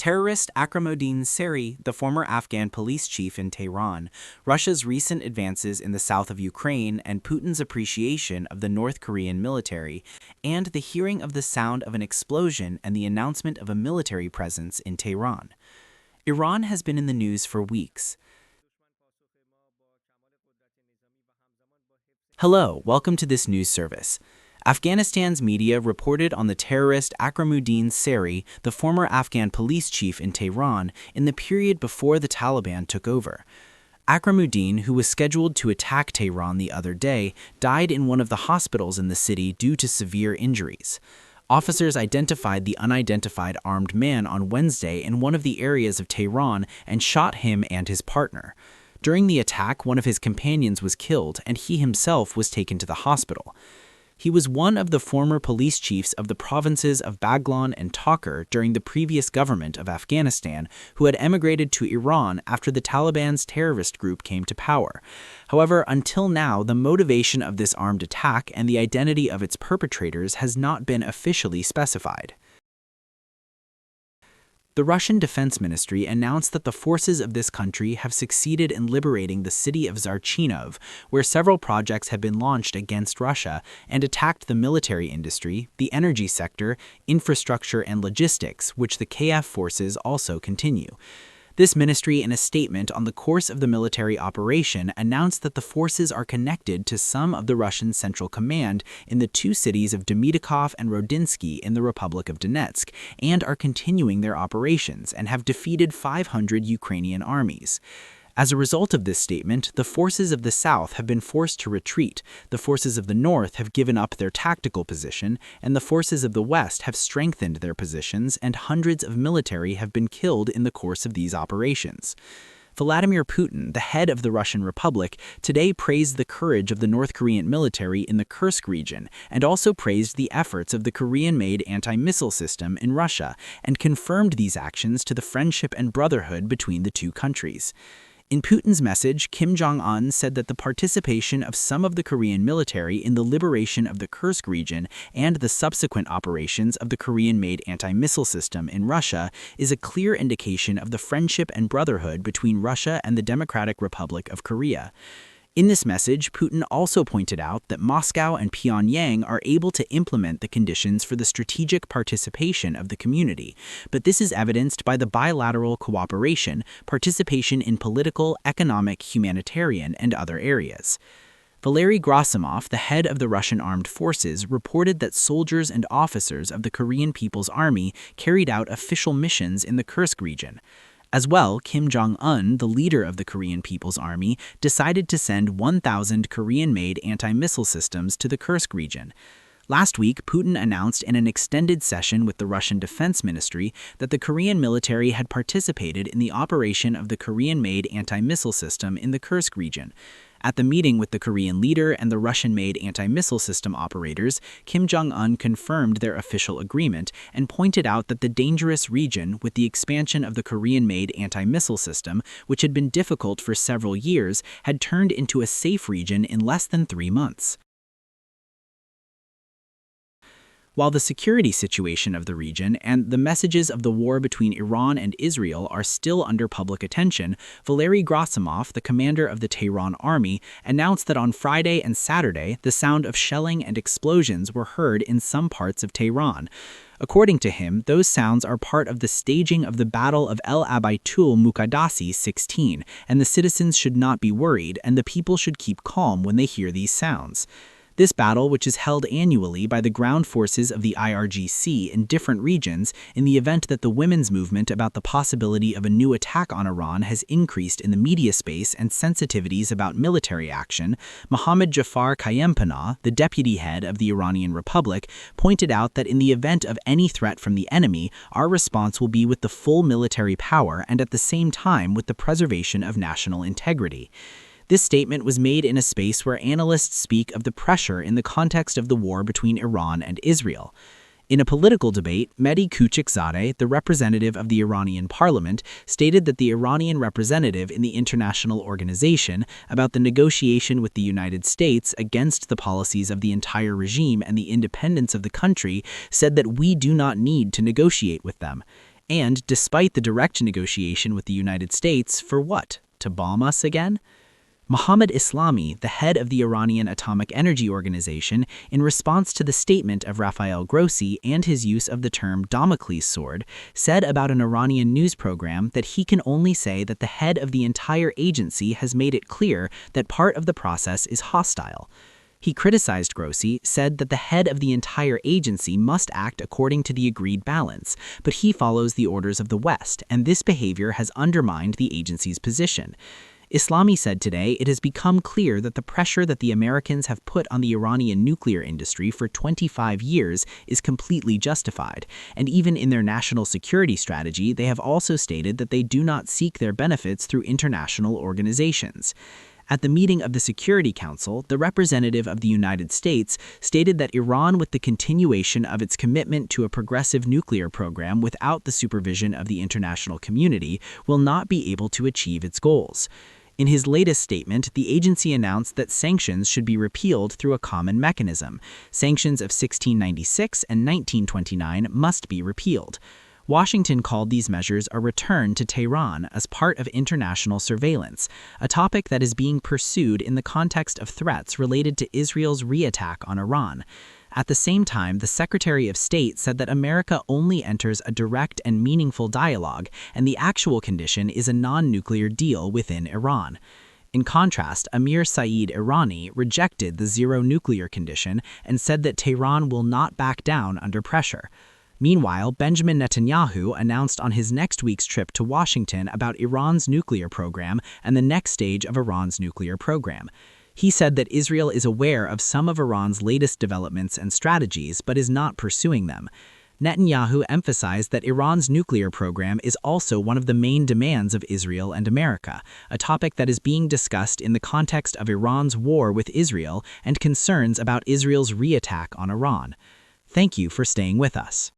Terrorist Akram Seri, the former Afghan police chief in Tehran, Russia's recent advances in the south of Ukraine, and Putin's appreciation of the North Korean military, and the hearing of the sound of an explosion and the announcement of a military presence in Tehran. Iran has been in the news for weeks. Hello, welcome to this news service. Afghanistan's media reported on the terrorist Akram Seri, the former Afghan police chief in Tehran, in the period before the Taliban took over. Akram, who was scheduled to attack Tehran the other day, died in one of the hospitals in the city due to severe injuries. Officers identified the unidentified armed man on Wednesday in one of the areas of Tehran and shot him and his partner. During the attack, one of his companions was killed, and he himself was taken to the hospital. He was one of the former police chiefs of the provinces of Baghlan and Takhar during the previous government of Afghanistan, who had emigrated to Iran after the Taliban's terrorist group came to power. However, until now, the motivation of this armed attack and the identity of its perpetrators has not been officially specified. The Russian Defense Ministry announced that the forces of this country have succeeded in liberating the city of Zarchinov, where several projects have been launched against Russia and attacked the military industry, the energy sector, infrastructure, and logistics, which the KF forces also continue. This ministry, in a statement on the course of the military operation, announced that the forces are connected to some of the Russian Central Command in the two cities of Demitikov and Rodinsky in the Republic of Donetsk, and are continuing their operations and have defeated 500 Ukrainian armies. As a result of this statement, the forces of the south have been forced to retreat, the forces of the north have given up their tactical position, and the forces of the west have strengthened their positions, and hundreds of military have been killed in the course of these operations. Vladimir Putin, the head of the Russian Republic, today praised the courage of the North Korean military in the Kursk region and also praised the efforts of the Korean-made anti-missile system in Russia and confirmed these actions to the friendship and brotherhood between the two countries. In Putin's message, Kim Jong-un said that the participation of some of the Korean military in the liberation of the Kursk region and the subsequent operations of the Korean-made anti-missile system in Russia is a clear indication of the friendship and brotherhood between Russia and the Democratic Republic of Korea. In this message, Putin also pointed out that Moscow and Pyongyang are able to implement the conditions for the strategic participation of the community, but this is evidenced by the bilateral cooperation, participation in political, economic, humanitarian, and other areas. Valery Gerasimov, the head of the Russian armed forces, reported that soldiers and officers of the Korean People's Army carried out official missions in the Kursk region. As well, Kim Jong-un, the leader of the Korean People's Army, decided to send 1,000 Korean-made anti-missile systems to the Kursk region. Last week, Putin announced in an extended session with the Russian Defense Ministry that the Korean military had participated in the operation of the Korean-made anti-missile system in the Kursk region. At the meeting with the Korean leader and the Russian-made anti-missile system operators, Kim Jong-un confirmed their official agreement and pointed out that the dangerous region, with the expansion of the Korean-made anti-missile system, which had been difficult for several years, had turned into a safe region in less than 3 months. While the security situation of the region and the messages of the war between Iran and Israel are still under public attention, Valery Gerasimov, the commander of the Tehran army, announced that on Friday and Saturday, the sound of shelling and explosions were heard in some parts of Tehran. According to him, those sounds are part of the staging of the Battle of El Abaitul Muqaddasi 16, and the citizens should not be worried, and the people should keep calm when they hear these sounds. This battle, which is held annually by the ground forces of the IRGC in different regions in the event that the women's movement about the possibility of a new attack on Iran has increased in the media space and sensitivities about military action, Mohammad Jafar Kayempana, the deputy head of the Iranian Republic, pointed out that in the event of any threat from the enemy, our response will be with the full military power and at the same time with the preservation of national integrity. This statement was made in a space where analysts speak of the pressure in the context of the war between Iran and Israel. In a political debate, Mehdi Kuchikzadeh, the representative of the Iranian parliament, stated that the Iranian representative in the international organization about the negotiation with the United States against the policies of the entire regime and the independence of the country said that we do not need to negotiate with them. And despite the direct negotiation with the United States, for what? To bomb us again? Mohammad Islami, the head of the Iranian Atomic Energy Organization, in response to the statement of Rafael Grossi and his use of the term Damocles sword, said about an Iranian news program that he can only say that the head of the entire agency has made it clear that part of the process is hostile. He criticized Grossi, said that the head of the entire agency must act according to the agreed balance, but he follows the orders of the West, and this behavior has undermined the agency's position. Islami said today it has become clear that the pressure that the Americans have put on the Iranian nuclear industry for 25 years is completely justified, and even in their national security strategy, they have also stated that they do not seek their benefits through international organizations. At the meeting of the Security Council, the representative of the United States stated that Iran, with the continuation of its commitment to a progressive nuclear program without the supervision of the international community, will not be able to achieve its goals. In his latest statement, the agency announced that sanctions should be repealed through a common mechanism. Sanctions of 1696 and 1929 must be repealed. Washington called these measures a return to Tehran as part of international surveillance, a topic that is being pursued in the context of threats related to Israel's re-attack on Iran. At the same time, the Secretary of State said that America only enters a direct and meaningful dialogue, and the actual condition is a non-nuclear deal within Iran. In contrast, Amir Saeed Irani rejected the zero-nuclear condition and said that Tehran will not back down under pressure. Meanwhile, Benjamin Netanyahu announced on his next week's trip to Washington about Iran's nuclear program and the next stage of Iran's nuclear program. He said that Israel is aware of some of Iran's latest developments and strategies, but is not pursuing them. Netanyahu emphasized that Iran's nuclear program is also one of the main demands of Israel and America, a topic that is being discussed in the context of Iran's war with Israel and concerns about Israel's re-attack on Iran. Thank you for staying with us.